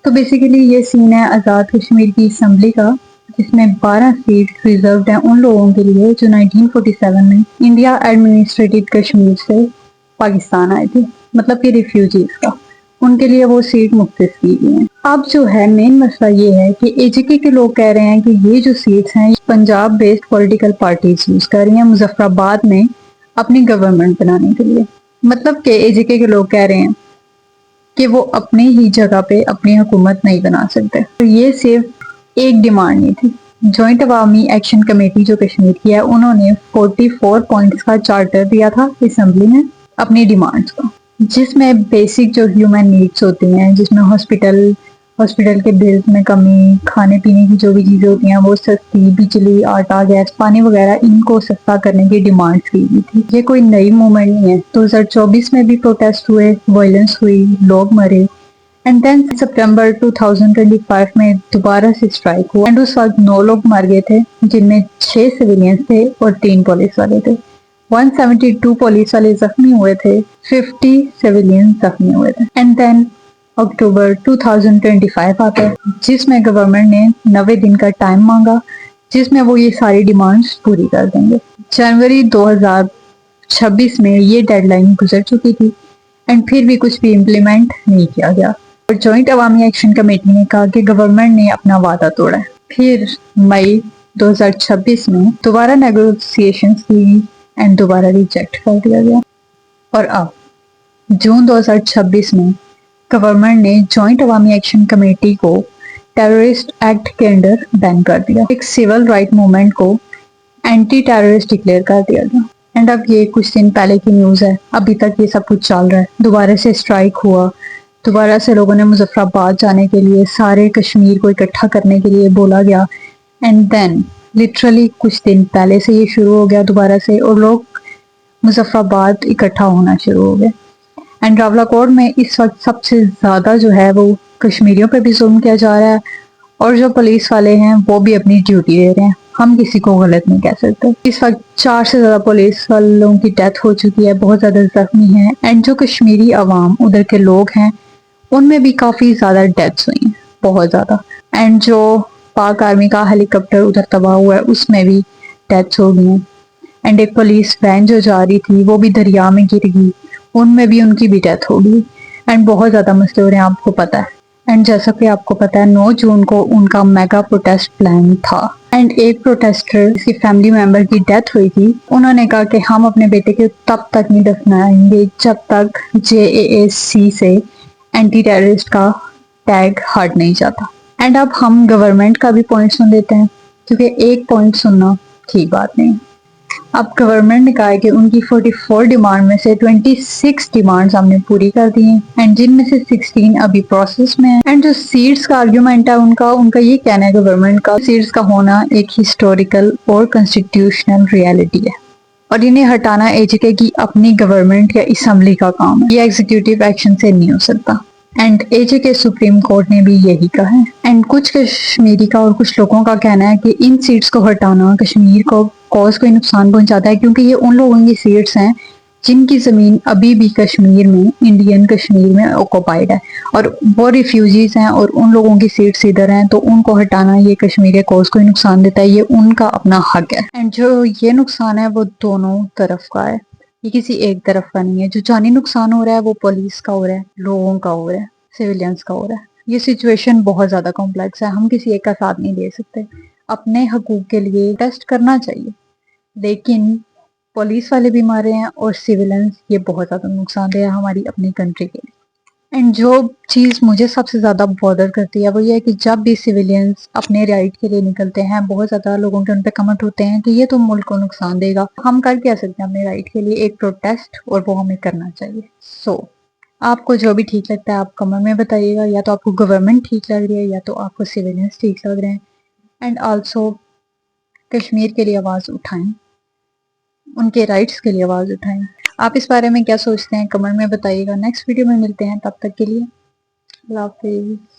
تو بیسیکلی یہ سین ہے آزاد کشمیر کی اسمبلی کا، جس میں 12 سیٹ ریزروڈ ہیں ان لوگوں کے لیے جو 1947 میں انڈیا ایڈمنسٹریٹڈ کشمیر سے پاکستان آئے تھے، مطلب کہ ریفیوجیز کا، ان کے لیے وہ سیٹ مختص کی گئی ہیں۔ اب جو ہے مین مسئلہ یہ ہے کہ اے جے کے لوگ کہہ رہے ہیں کہ یہ جو سیٹس ہیں Punjab based political parties use کر رہی ہیں مظفر آباد میں اپنی گورنمنٹ بنانے کے لیے، مطلب کہ اے جے کے لوگ کہہ رہے ہیں کہ وہ اپنی ہی جگہ پہ اپنی حکومت نہیں بنا سکتے۔ تو یہ صرف ایک ڈیمانڈ نہیں تھی۔ جوائنٹ عوامی ایکشن کمیٹی جو کشمیر کی ہے، انہوں نے 44 پوائنٹس کا چارٹر دیا تھا اسمبلی میں اپنی ڈیمانڈز کا، جس میں بیسک جو ہیومن نیڈس ہوتی ہیں، جس میں ہاسپٹل کے بلز میں کمی، کھانے پینے کی جو بھی چیزیں ہوتی ہیں وہ سستی، بجلی، آٹا، گیس، پانی وغیرہ ان کو سستا کرنے کی ڈیمانڈ کی گئی تھی۔ یہ کوئی نئی موومنٹ نہیں ہے، 2024 میں بھی پروٹیسٹ ہوئے، وائلنس ہوئی، لوگ مرے، اینڈ دین سپٹمبر 2025 میں دوبارہ سے اسٹرائک ہوا، اینڈ اس وقت 9 لوگ مر گئے تھے، جن میں 6 سویلینز تھے اور 3 پولیس والے تھے۔ 172 پولیس والے زخمی ہوئے تھے، 50 سویلین زخمی ہوئے تھے۔ اینڈ دین اکتوبر 2025 آتا ہے، جس میں گورنمنٹ نے 90 دن کا ٹائم مانگا، جس میں وہ یہ ساری ڈیمانڈز پوری کر دیں گے۔ جنوری 2026 میں یہ ڈیڈ لائن گزر چکی تھی، اینڈ پھر بھی کچھ بھی امپلیمنٹ نہیں کیا گیا، اور جوائنٹ عوامی ایکشن کمیٹی نے کہا کہ گورنمنٹ نے اپنا وعدہ توڑا ہے۔ پھر مئی 2026 میں دوبارہ نیگوسیشنز کی اینڈ دوبارہ ریجیکٹ کر دیا گیا، اور اب جون 2026 میں گورنمنٹ نے جوائنٹ عوامی ایکشن کمیٹی کو ٹیررسٹ ایکٹ کے انڈر بین کر دیا، ایک سول رائٹ موومنٹ کو اینٹی ٹیررسٹ ڈکلیئر کر دیا گیا۔ اینڈ اب یہ کچھ دن پہلے کی نیوز ہے، ابھی تک یہ سب کچھ چل رہا ہے، دوبارہ سے اسٹرائک ہوا، دوبارہ سے لوگوں نے مظفر آباد جانے کے لیے، سارے کشمیر کو اکٹھا کرنے کے لیے بولا گیا، اینڈ دین لٹرلی کچھ دن پہلے سے یہ شروع ہو گیا دوبارہ سے، اور لوگ مظفر آباد اکٹھا ہونا شروع ہو گئے۔ اینڈ راولا کوٹ میں اس وقت سب سے زیادہ جو ہے وہ کشمیریوں پہ بھی ظلم کیا جا رہا ہے، اور جو پولیس والے ہیں وہ بھی اپنی ڈیوٹی دے رہے ہیں، ہم کسی کو غلط نہیں کہہ سکتے۔ اس وقت 4 سے زیادہ پولیس والوں کی ڈیتھ ہو چکی ہے، بہت زیادہ زخمی ہیں، اینڈ جو کشمیری عوام ادھر کے لوگ ہیں ان میں بھی کافی زیادہ ڈیتھس ہوئی ہیں، بہت زیادہ، اینڈ جو پاک آرمی کا ہیلی کاپٹر ادھر تباہ ہوا ہے اس میں بھی ڈیتھس ہو گئی ہیں، اینڈ ایک پولیس وین جو جا رہی تھی وہ بھی دریا میں گر گئی، ان میں بھی ان کی بھی ڈیتھ ہو گئی، اینڈ بہت زیادہ مسئلے ہو رہے ہیں، آپ کو پتہ ہے۔ اینڈ جیسا کہ آپ کو پتہ ہے 9 جون کو ان کا میگا پروٹیسٹ پلان تھا، اینڈ ایک پروٹیسٹر جس کی فیملی ممبر کی ڈیتھ ہوئی تھی، انہوں نے کہا کہ ہم اپنے بیٹے کے تب تک نہیں دفنائیں گے جب تک JAAC سے اینٹی ٹیررسٹ کا ٹیگ ہٹ نہیں جاتا۔ اینڈ اب ہم گورنمنٹ کا بھی پوائنٹ سن لیتے ہیں، کیونکہ ایک پوائنٹ سننا ٹھیک بات نہیں۔ اب گورنمنٹ نے کہا ہے کہ ان کی 44 ڈیمانڈ میں سے 26 ڈیمانڈز ہم نے پوری کر دی ہیں، اینڈ جن میں سے 16 ابھی پروسیس میں ہیں۔ اینڈ جو سیٹس کا آرگیومنٹ ہے ان کا یہ کہنا ہے گورنمنٹ کا، سیٹس کا ہونا ایک ہسٹوریکل اور کنسٹیٹیوشنل ریالٹی ہے، اور انہیں ہٹانا AJK کی اپنی گورنمنٹ یا اسمبلی کا کام ہے، یہ ایگزیکٹو ایکشن سے نہیں ہو سکتا۔ اینڈ AJK سپریم کورٹ نے بھی یہی کہا ہے۔ اینڈ کچھ کشمیری کا اور کچھ لوگوں کا کہنا ہے کہ ان سیٹس کو ہٹانا کشمیر کو کوئی نقصان پہنچاتا ہے، کیونکہ یہ ان لوگوں کی سیٹس ہیں جن کی زمین ابھی بھی کشمیر میں، انڈین کشمیر میں آکوپائڈ ہے، اور وہ ریفیوجیز ہیں، اور ان لوگوں کی سیٹس ادھر ہیں، تو ان کو ہٹانا یہ کشمیر کوز کو نقصان دیتا ہے، یہ ان کا اپنا حق ہے۔ اینڈ جو یہ نقصان ہے وہ دونوں طرف کا ہے، یہ کسی ایک طرف کا نہیں ہے۔ جو جانی نقصان ہو رہا ہے وہ پولیس کا ہو رہا ہے، لوگوں کا ہو رہا ہے، سویلینز کا ہو رہا ہے۔ یہ سچویشن بہت زیادہ کمپلیکس ہے، ہم کسی ایک کا ساتھ نہیں دے سکتے۔ اپنے حقوق کے لیے ٹیسٹ کرنا چاہیے، لیکن پولیس والے بھی مارے ہیں اور سویلینز، یہ بہت زیادہ نقصان دہ ہے ہماری اپنی کنٹری کے لیے۔ اینڈ جو چیز مجھے سب سے زیادہ بادر کرتی ہے وہ یہ ہے کہ جب بھی سویلینز اپنے رائٹ کے لیے نکلتے ہیں، بہت زیادہ لوگوں کے ان پہ کمنٹ ہوتے ہیں کہ یہ تو ملک کو نقصان دے گا۔ ہم کر کیا سکتے ہیں اپنے رائٹ کے لیے؟ ایک پروٹیسٹ، اور وہ ہمیں کرنا چاہیے۔ آپ کو جو بھی ٹھیک لگتا ہے آپ کمنٹ میں بتائیے گا، یا تو آپ کو گورنمنٹ ٹھیک لگ رہی ہے یا تو آپ کو سویلینز ٹھیک لگ رہے ہیں۔ اینڈ آلسو کشمیر کے لیے آواز اٹھائیں، ان کے رائٹس کے لیے آواز اٹھائیں۔ آپ اس بارے میں کیا سوچتے ہیں کمنٹ میں بتائیے گا۔ نیکسٹ ویڈیو میں ملتے ہیں، تب تک کے لیے اللہ حافظ۔